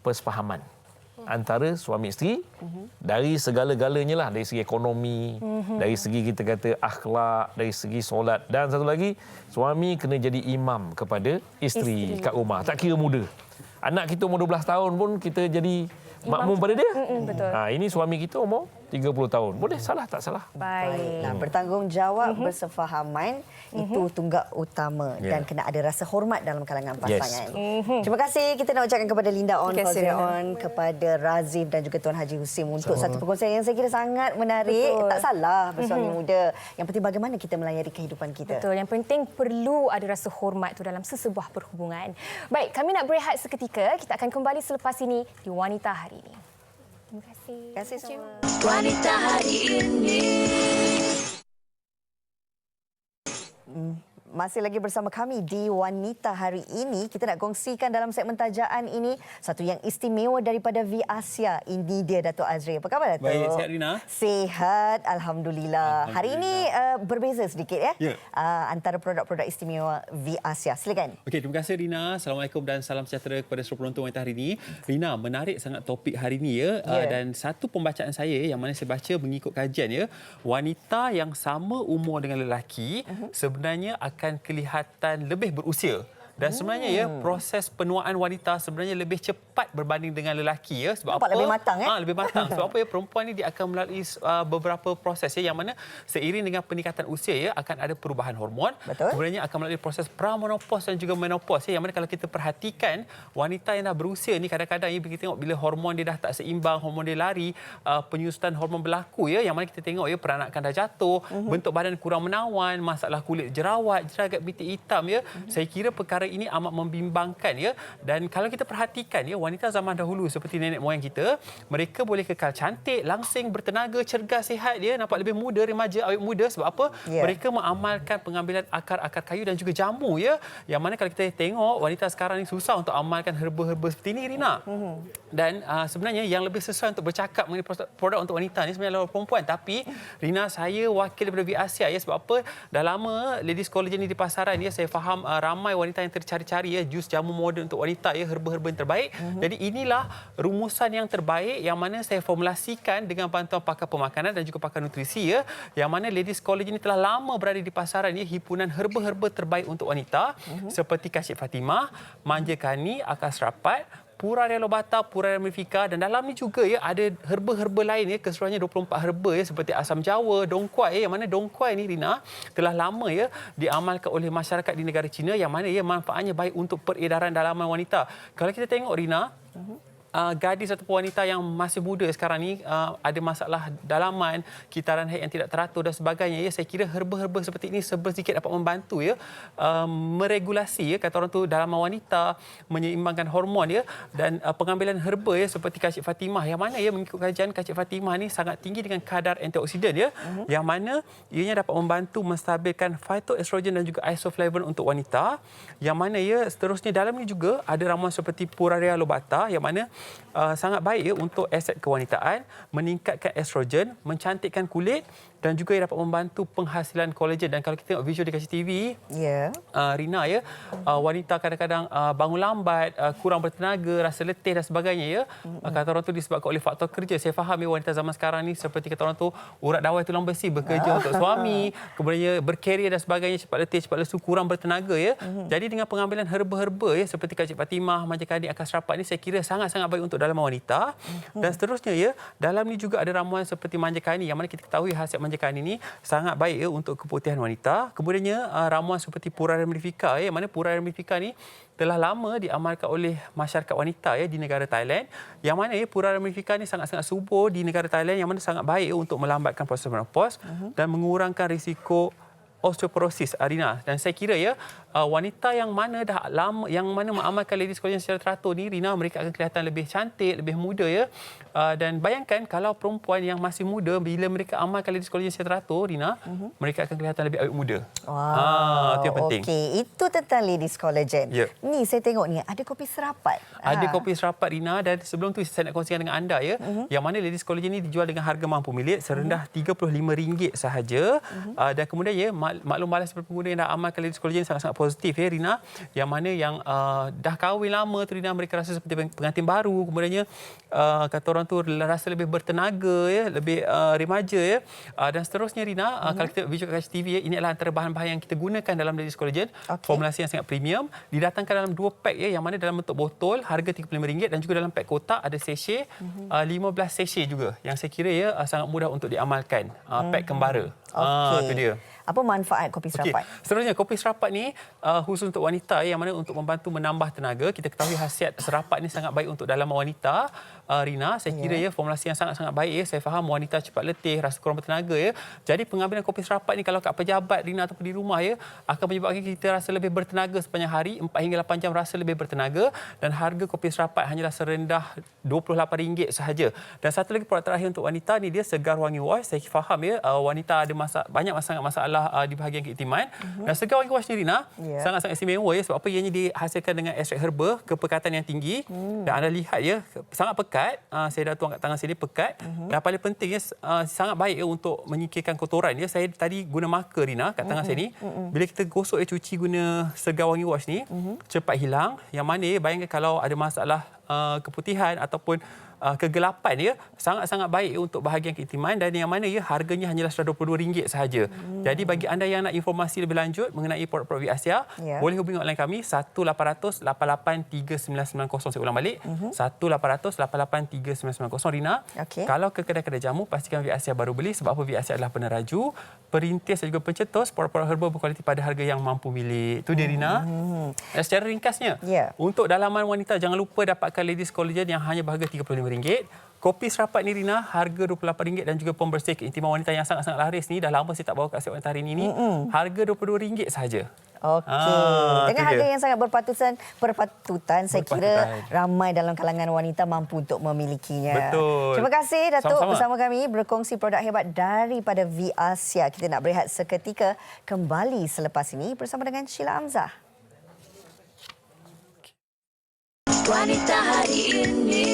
persefahaman antara suami isteri dari segala-galanya lah, dari segi ekonomi, dari segi kita kata akhlak, dari segi solat, dan satu lagi suami kena jadi imam kepada isteri kat rumah, tak kira muda. Anak kita umur 12 tahun pun kita jadi makmum pada dia. Betul. Ini suami kita umur 30 tahun. Boleh salah tak salah. Baik. Bertanggungjawab, bersefahaman itu tunggak utama dan kena ada rasa hormat dalam kalangan pasangan. Terima kasih kita nak ucapkan kepada Linda On, Fauziah On, kepada Razif dan juga Tuan Haji Husham untuk satu perkongsian yang saya kira sangat menarik. Betul. Tak salah bersuami muda. Yang penting bagaimana kita melayari kehidupan kita. Betul. Yang penting perlu ada rasa hormat tu dalam sesebuah perhubungan. Baik, kami nak berehat seketika. Kita akan kembali selepas ini di Wanita Hari ini. Terima kasih. Terima kasih semua. Wanita hari ini. Masih lagi bersama kami di Wanita Hari ini. Kita nak kongsikan dalam segmen tajaan ini satu yang istimewa daripada V Asia. Ini dia Dato' Azri. Apa khabar Dato'? Baik, sihat Rina. Sihat, Alhamdulillah. Hari ini berbeza sedikit ya. Antara produk-produk istimewa V Asia. Silakan. Okey, terima kasih Rina. Assalamualaikum dan salam sejahtera kepada seluruh penonton Wanita Hari ini. Rina, menarik sangat topik hari ini ya. Dan satu pembacaan saya yang mana saya baca mengikut kajian ya, wanita yang sama umur dengan lelaki sebenarnya akan kelihatan lebih berusia. Dan sebenarnya ya, proses penuaan wanita sebenarnya lebih cepat berbanding dengan lelaki ya. Sebab nampak apa? Lebih matang lebih matang. Sebab apa ya, perempuan ni dia akan melalui beberapa proses ya, yang mana seiring dengan peningkatan usia ya, akan ada perubahan hormon. Betul. Kemudiannya akan melalui proses pramonopause dan juga menopause ya, yang mana kalau kita perhatikan wanita yang dah berusia ni kadang-kadang ya, kita tengok bila hormon dia dah tak seimbang, hormon dia lari, penyusutan hormon berlaku ya, yang mana kita tengok ya, peranakan dah jatuh, bentuk badan kurang menawan, masalah kulit jerawat, jeragat bintik hitam ya. Saya kira perkara hari ini amat membimbangkan ya. Dan kalau kita perhatikan ya, wanita zaman dahulu seperti nenek moyang kita, mereka boleh kekal cantik, langsing, bertenaga, cergas, sihat dia, nampak lebih muda, remaja, awet muda. Sebab apa? Mereka mengamalkan pengambilan akar-akar kayu dan juga jamu ya. Yang mana kalau kita tengok wanita sekarang ni susah untuk amalkan herba-herba seperti ini, Rina. Dan sebenarnya yang lebih sesuai untuk bercakap mengenai produk untuk wanita ni sebenarnya adalah perempuan. Tapi Rina, saya wakil daripada Asia ya. Sebab apa? Dah lama Ladies Collagen ni di pasaran ya. Saya faham ramai wanita yang tercari-cari ya jus jamu moden untuk wanita ya, herba-herba yang terbaik. Jadi inilah rumusan yang terbaik yang mana saya formulasikan dengan bantuan pakar pemakanan dan juga pakar nutrisi ya. Yang mana Ladies Collagen ni telah lama berada di pasaran ya, himpunan herba-herba terbaik untuk wanita seperti Kashif Fatimah, Manja Kani, Akar Serapat, Puraria Lobata, Puraria Mifika, dan dalam ni juga ya ada herba-herba lain ya, keseluruhannya 24 herba ya, seperti asam jawa, dongkuai ya, yang mana dongkuai ni Rina telah lama ya diamalkan oleh masyarakat di negara China, yang mana ya manfaatnya baik untuk peredaran dalaman wanita. Kalau kita tengok Rina, gadis ataupun wanita yang masih muda sekarang ni ada masalah dalaman, kitaran haid yang tidak teratur dan sebagainya ya, saya kira herba-herba seperti ini sedikit dapat membantu ya meregulasi ya, kata orang tu, dalaman wanita, menyeimbangkan hormon ya. Dan pengambilan herba ya seperti Kashif Fatimah, yang mana ya mengikut kajian Kashif Fatimah ni sangat tinggi dengan kadar antioksidan ya, yang mana ianya dapat membantu menstabilkan phytoestrogen dan juga isoflavone untuk wanita. Yang mana ya seterusnya dalam ni juga ada ramuan seperti Puraria Lobata, yang mana sangat baik ya untuk aset kewanitaan, meningkatkan estrogen, mencantikkan kulit dan juga dapat membantu penghasilan kolagen. Dan kalau kita tengok visual di Kashif TV, Rina ya, wanita kadang-kadang bangun lambat, kurang bertenaga, rasa letih dan sebagainya ya. Kata orang tu disebabkan oleh faktor kerja. Saya faham ya, wanita zaman sekarang ni seperti kata orang tu, urat dawai tulang besi, bekerja untuk suami, kemudian berkarier dan sebagainya, cepat letih, cepat lesu, kurang bertenaga ya. Jadi dengan pengambilan herba-herba ya seperti Kashif Fatimah, Manja Kani, Akar Serapat ni, saya kira sangat-sangat baik untuk dalaman wanita. Dan seterusnya ya, dalam ni juga ada ramuan seperti Manja Kani, yang mana kita ketahui khasiat Manja Kani ini sangat baik ya untuk keputihan wanita. Kemudiannya ramuan seperti Puraria Mifika ya, yang mana Puraria Mifika ni telah lama diamalkan oleh masyarakat wanita ya di negara Thailand, yang mana ya Puraria Mifika ni sangat-sangat subur di negara Thailand, yang mana sangat baik ya untuk melambatkan proses menopause dan mengurangkan risiko osteoporosis, Rina. Dan saya kira ya wanita yang mana dah lama, yang mana mengamalkan Ladies Collagen secara teratur ni, Rina, mereka akan kelihatan lebih cantik, lebih muda ya. Dan bayangkan kalau perempuan yang masih muda, bila mereka amalkan Ladies Collagen secara teratur, Rina, mereka akan kelihatan lebih awet muda. Itu yang penting. Okey, itu tentang Ladies Collagen. Ni saya tengok ni ada kopi serapat. Ada kopi serapat, Rina, dan sebelum tu saya nak kongsikan dengan anda ya, yang mana Ladies Collagen ni dijual dengan harga mampu milik serendah RM35 sahaja. Dan kemudian ya, maklum balas pengguna yang dah amalkan Ladies Collagen sangat-sangat positif ya, Rina. Yang mana yang dah kahwin lama tu, Rina, mereka rasa seperti pengantin baru. Kemudiannya kata orang tu rasa lebih bertenaga ya, lebih remaja ya. Dan seterusnya, Rina, kalau kita visual kat Kashif TV ya, ini adalah antara bahan-bahan yang kita gunakan dalam Ladies Collagen. Formulasi yang sangat premium, didatangkan dalam 2 pack ya, yang mana dalam bentuk botol harga RM35 dan juga dalam pack kotak ada sachet, 15 sachet juga, yang saya kira ya sangat mudah untuk diamalkan. Pack kembara. Itu dia. Apa manfaat kopi serapat? Seterusnya, kopi serapat ni khusus untuk wanita yang mana untuk membantu menambah tenaga. Kita ketahui khasiat serapat ni sangat baik untuk dalaman wanita. Rina, saya kira ya formulasi yang sangat-sangat baik ya. Saya faham wanita cepat letih, rasa kurang bertenaga ya. Jadi pengambilan kopi serapat ni kalau kat pejabat, Rina, ataupun di rumah ya, akan menyebabkan kita rasa lebih bertenaga sepanjang hari, 4 hingga 8 jam rasa lebih bertenaga, dan harga kopi serapat hanyalah serendah RM28 sahaja. Dan satu lagi produk terakhir untuk wanita ni, dia Segar Wangi Wash. Saya faham ya wanita ada banyak masalah di bahagian keintiman. Dan Segar Wangi Wash ni, Rina, sangat-sangat istimewa ya, sebab apa ianya dihasilkan dengan ekstrak herba, kepekatan yang tinggi. Dan anda lihat ya, sangat pekat. Saya dah tuang kat tangan sini, pekat. Dan paling penting ya, sangat baik ya untuk menyingkirkan kotoran ya. Saya tadi guna marker, Rina, kat tangan saya ni. Bila kita gosok cuci guna Segar Wangi Wash ni, cepat hilang. Yang mana ya, bayangkan kalau ada masalah keputihan ataupun kegelapan ya, sangat-sangat baik untuk bahagian keintiman, dan yang mana ya harganya hanyalah RM22 sahaja. Jadi bagi anda yang nak informasi lebih lanjut mengenai produk-produk Asia, boleh hubungi hotline kami 1800 88 3990. Saya ulang balik, 1800 88 3990. Rina, kalau ke kedai-kedai jamu, pastikan Asia baru beli, sebab apa? Asia adalah peneraju, perintis dan juga pencetus produk-produk herba berkualiti pada harga yang mampu milik. Itu dia, Rina. Dan secara ringkasnya, untuk dalaman wanita, jangan lupa dapatkan Ladies Collagen yang hanya berharga RM35. Kopi serapat ni, Rina, harga RM28, dan juga pembersih keintiman wanita yang sangat-sangat laris ni, dah lama saya tak bawa kat Siap Wanita hari ini, harga RM22 sahaja. Okey. Dengan tu harga dia. yang sangat berpatutan, saya kira ramai dalam kalangan wanita mampu untuk memilikinya. Betul. Terima kasih Datuk Sama-sama. bersama kami berkongsi produk hebat daripada V Asia. Kita nak berehat seketika, kembali selepas ini bersama dengan Sheila Amzah. Wanita hari ini.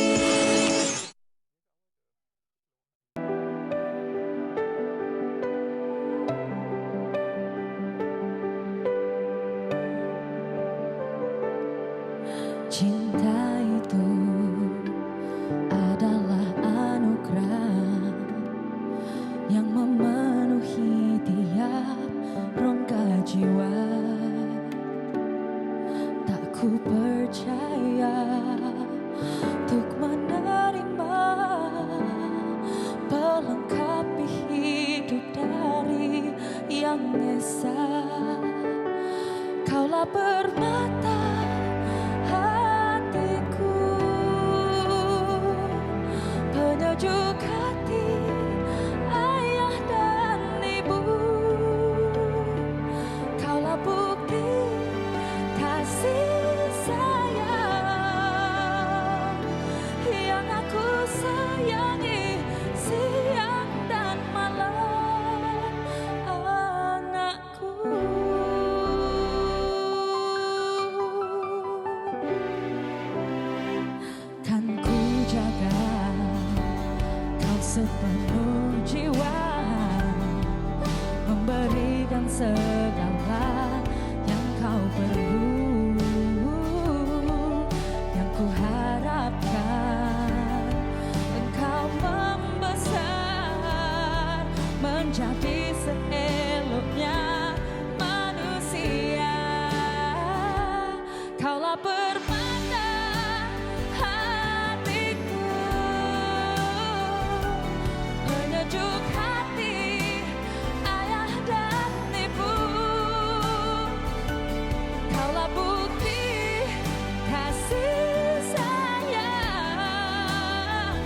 Cinta itu adalah anugerah yang memenuhi tiap rongga jiwa. Tak ku percaya untuk menerima pelengkapi hidup dari yang esa. Kaulah permata hatiku, penyejuk hati ayah dan ibu. Kaulah bukti kasih sayang yang aku sayangi siang dan malam, anakku. Kan ku jaga kau sepenuh jiwa, memberikan segala yang kau perlu. Yang ku harapkan engkau membesar menjadi seeloknya manusia. Kaulah permata hatiku, penyejuk hati ayah dan ibu. Kaulah bukti kasih sayang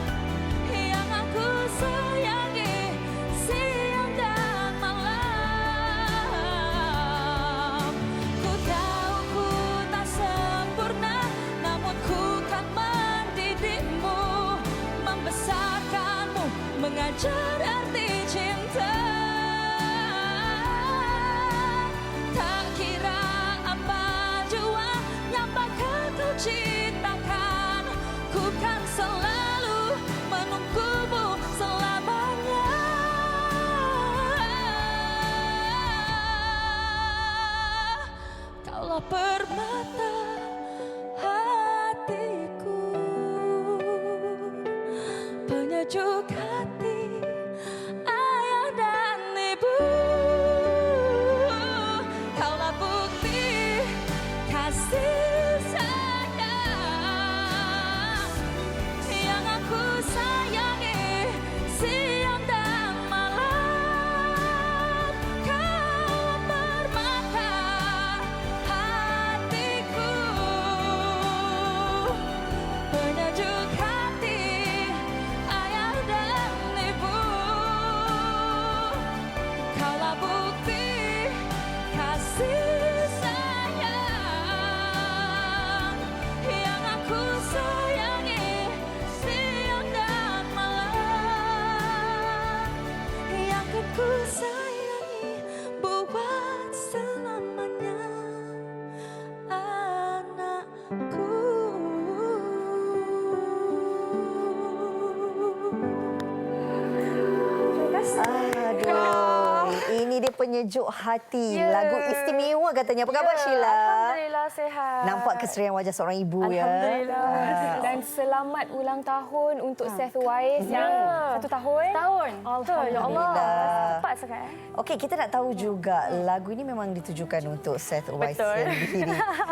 yang aku sayangi siang dan malam. Ku tahu ku tak sempurna, namun ku kan mendidikmu, membesarkanmu, mengajar arti cinta. Tak kira apa jua yang bakal kau ciptakan, ku kan selalu menunggumu selamanya. Kaulah permata hatiku, penyejuk hati ayah dan ibu. Kaulah bukti kasih sayang yang aku sayangi siang dan malam. Kaulah permata hatiku, penyejuk hati ayah dan ibu. Kaulah bukti kasih sayang yang aku sayangi siang dan malam. Yang kan ku sayangi buat selamanya, anakku. Aduh, ini dia penyejuk hati. Ya. Lagu istimewa katanya. Apa khabar Sheila? Alhamdulillah sehat. Nampak keserian wajah seorang ibu ya. Alhamdulillah. Dan selamat ulang tahun untuk Seth Wais yang 1 tahun. Alhamdulillah. Ya Allah. Cepat sangat. Okey, kita nak tahu juga lagu ini memang ditujukan untuk Seth Wais Betul. sendiri.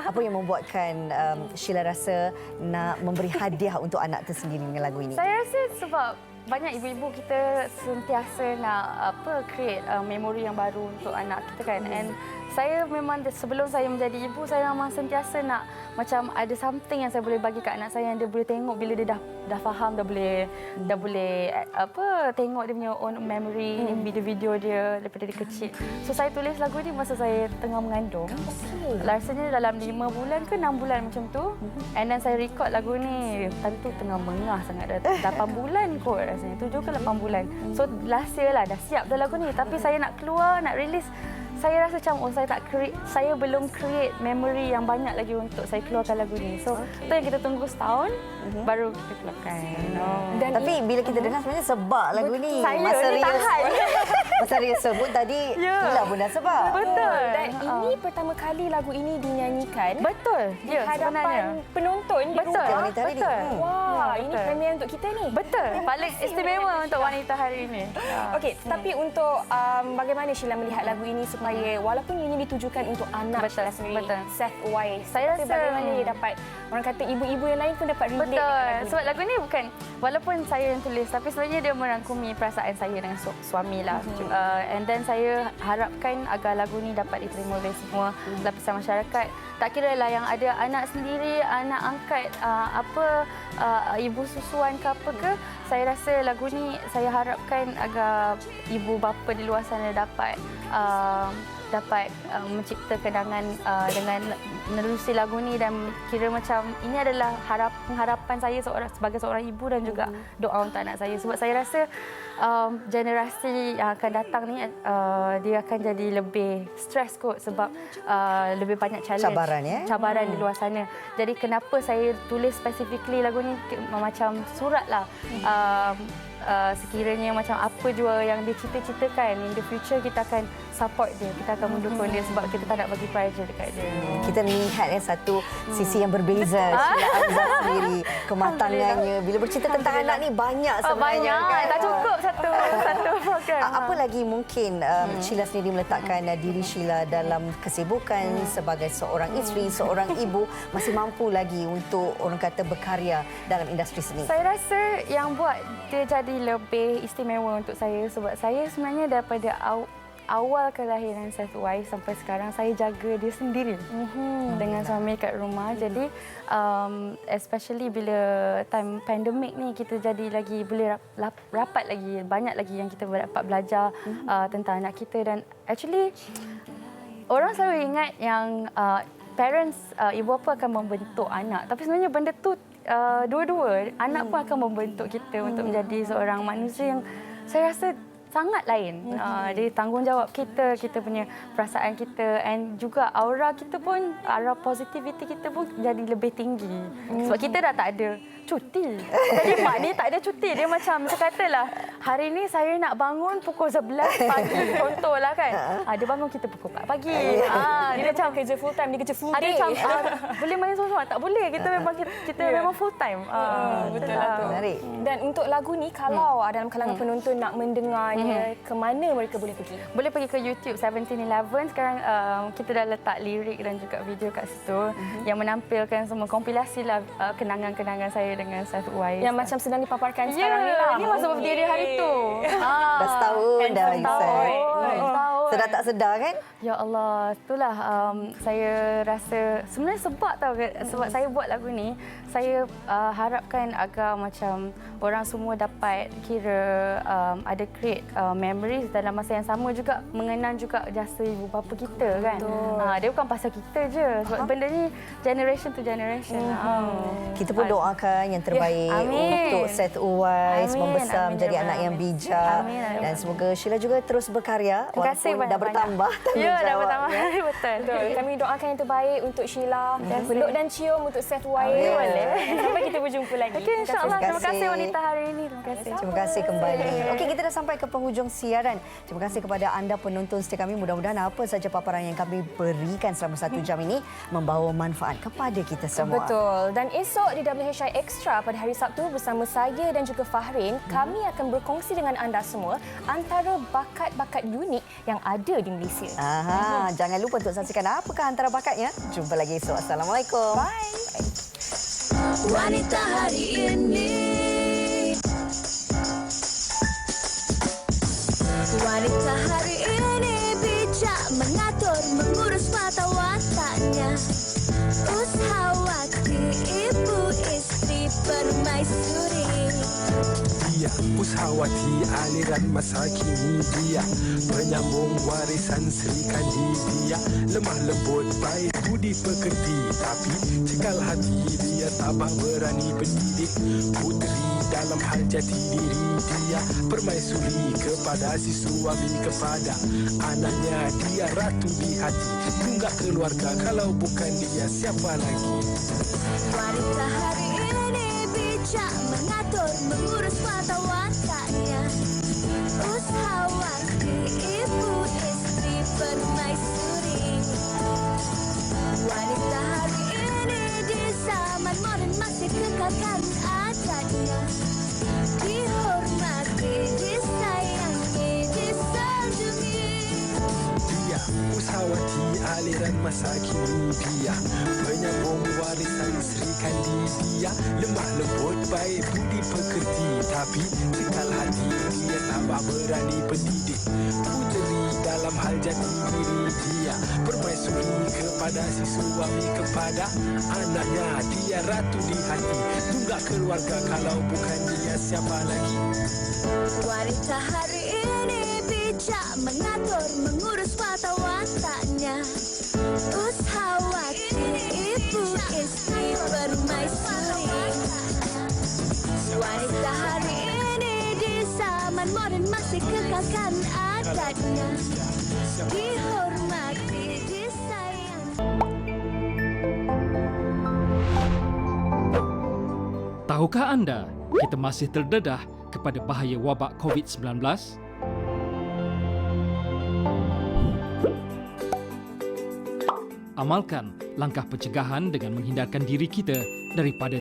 Apa yang membuatkan Sheila rasa nak memberi hadiah untuk anak tersendiri dengan lagu ini? Saya rasa sebab banyak ibu-ibu kita sentiasa nak create memori yang baru untuk anak kita kan. And Saya memang sebelum saya menjadi ibu, saya memang sentiasa nak macam ada something yang saya boleh bagi kat anak saya yang dia boleh tengok bila dia dah faham, dah boleh tengok dia punya own memory, video-video dia daripada dia kecil. So saya tulis lagu ni masa saya tengah mengandung. Rasanya dalam 5 bulan ke 6 bulan macam tu. And then saya record lagu ni tentu tengah mengah sangat, dah 8 bulan kot rasanya. 7 ke 8 bulan. So last year lah dah siap dah lagu ni, tapi saya nak keluar, nak release, saya rasa macam saya belum create memory yang banyak lagi untuk saya keluarkan lagu ni. So tu yang kita tunggu setahun baru kita keluarkan. Dan tapi bila kita dengar sebenarnya sebab lagu ni. Saya Masa ni Ria tahan. Masa Ria sebut tadi, itulah bunda sebab. Betul. Dan ini pertama kali lagu ini dinyanyikan. Betul. Di hadapan penonton di Betul. rumah. Wanita hari ni. Wah, ini premier untuk kita ni. Betul. Paling istimewa untuk wanita hari ini. Okey, tapi untuk bagaimana Sheila melihat lagu ini supaya walaupun ini ditujukan untuk anak Sheila sendiri, Seth Y, saya tapi rasa bagaimana dia dapat, orang kata ibu-ibu yang lain pun dapat relate dengan lagu ini. Sebab lagu ni bukan, walaupun saya yang tulis, tapi sebenarnya dia merangkumi perasaan saya dengan suami lah. And then saya harapkan agar lagu ni dapat diterima oleh semua lapisan masyarakat. Tak kira lah yang ada anak sendiri, anak angkat, ibu susuan ke apa ke. Saya rasa lagu ni saya harapkan agar ibu bapa di luar sana dapat mencipta kenangan dengan menerusi lagu ni, dan kira macam ini adalah pengharapan saya sebagai seorang ibu dan juga doa untuk anak saya. Sebab saya rasa generasi yang akan datang ni dia akan jadi lebih stres kot sebab lebih banyak challenge, cabaran di luar sana. Jadi kenapa saya tulis specifically lagu ni macam surat lah. Sekiranya macam apa jua yang dia cita-citakan, in the future kita akan support dia, kita akan mendukung dia sebab kita tak nak bagi pressure dekat dia. Kita melihat satu sisi yang berbeza Sheila Amzah sendiri, kematangannya. Bila bercerita tentang anak ni banyak sebenarnya. Banyak, tak cukup satu program. Apa lagi mungkin Sheila sendiri meletakkan diri Sheila dalam kesibukan sebagai seorang isteri, seorang ibu, masih mampu lagi untuk orang kata berkarya dalam industri seni? Saya rasa yang buat dia jadi lebih istimewa untuk saya sebab saya sebenarnya daripada awal kelahiran Seth Y sampai sekarang saya jaga dia sendiri dengan suami kat rumah. Jadi especially bila time pandemik ni kita jadi lagi boleh rapat lagi, banyak lagi yang kita dapat belajar tentang anak kita. Dan actually orang selalu ingat yang parents, ibu bapa akan membentuk anak, tapi sebenarnya benda tu dua-dua, anak pun akan membentuk kita untuk menjadi seorang manusia yang saya rasa sangat lain. Jadi tanggungjawab kita, kita punya perasaan kita, and juga aura kita pun, aura positivity kita pun jadi lebih tinggi. Sebab kita dah tak ada cuti. Jadi mak ni tak ada cuti. Dia macam katalah, hari ni saya nak bangun pukul 11 pagi. Contohlah kan. Dia bangun kita pukul 4 pagi. Dia macam kerja full time, dia kerja full day. Ada macam, boleh main seorang-seorang? Tak boleh. Kita memang full time. Betul lah tu. Dan untuk lagu ni, kalau dalam kalangan penonton nak mendengarnya, ke mana mereka boleh pergi? Boleh pergi ke YouTube 1711. Sekarang kita dah letak lirik dan juga video kat situ yang menampilkan semua kompilasi lah kenangan-kenangan saya dengan Seth Y. Yang macam sedang dipaparkan sekarang ni lah. Ini masa birthday dia hari tu. Dah setahun dah Seth. Sedar tak sedar kan? Ya Allah, itulah saya rasa sebenarnya sebab saya buat lagu ni, saya harapkan agar macam orang semua dapat kira ada create memories dalam masa yang sama juga mengenang juga jasa ibu bapa kita kan. Dia bukan pasal kita je. Sebab benda ni generation to generation. Kita pun doakan yang terbaik untuk Seth Y membesar menjadi anak yang bijak. Dan semoga Sheila juga terus berkarya walaupun dah bertambah tanggungjawab. Ya, dah bertambah. Betul. Kami doakan yang terbaik untuk Sheila. Peluk dan cium untuk Seth Y. Sampai kita berjumpa lagi. Okay, insyaAllah. Terima kasih wanita hari ini. Terima kasih. Terima kasih kembali. Okey, kita dah sampai ke penghujung siaran. Terima kasih kepada anda penonton setia kami. Mudah-mudahan apa saja paparan yang kami berikan selama 1 jam ini membawa manfaat kepada kita semua. Betul. Dan esok di WHI Extra pada hari Sabtu bersama saya dan juga Fahrin, kami akan berkongsi dengan anda semua antara bakat-bakat unik yang ada di Malaysia. Jangan lupa untuk saksikan apakah antara bakatnya. Jumpa lagi esok. Assalamualaikum. Bye. Wanita hari ini. Wanita hari ini bijak mengatur, Usahawati aliran masa kini dia, penyambung warisan Sri Kandi dia. Lemah lembut baik budi pekerti, tapi cekal hati dia tabah berani pendidik. Puteri dalam hal jati diri dia, permaisuri kepada si suami, kepada anaknya dia ratu di hati. Tunggak keluarga, kalau bukan dia siapa lagi? Wanita hari ini bijak mengatur, mengurus mata wataknya. Usahawati, ibu istri, permaisuri. Wanita hari ini di zaman modern masih kekalkan adatnya. Dihormati, disayangi, disanjungi. Dia usahawati aliran masa kini dia, penyambung warisan Sri Kandi dia. Lemah lembut baik budi pekerti, tapi cekal hati dia tabah berani pendidik. Puteri dalam hal jati diri dia, permaisuri kepada si suami, kepada anaknya dia ratu di hati. Tunggak keluarga, kalau bukan dia siapa lagi? Wanita hari ini bijak mengatur, mengurus mata wataknya. Usahawati, ibu istri, permaisuri. Wanita hari ini di zaman modern masih kekalkan adatnya. Dihormati, disayangi. Tahukah anda, kita masih terdedah kepada bahaya wabak COVID-19? Amalkan langkah pencegahan dengan menghindarkan diri kita daripada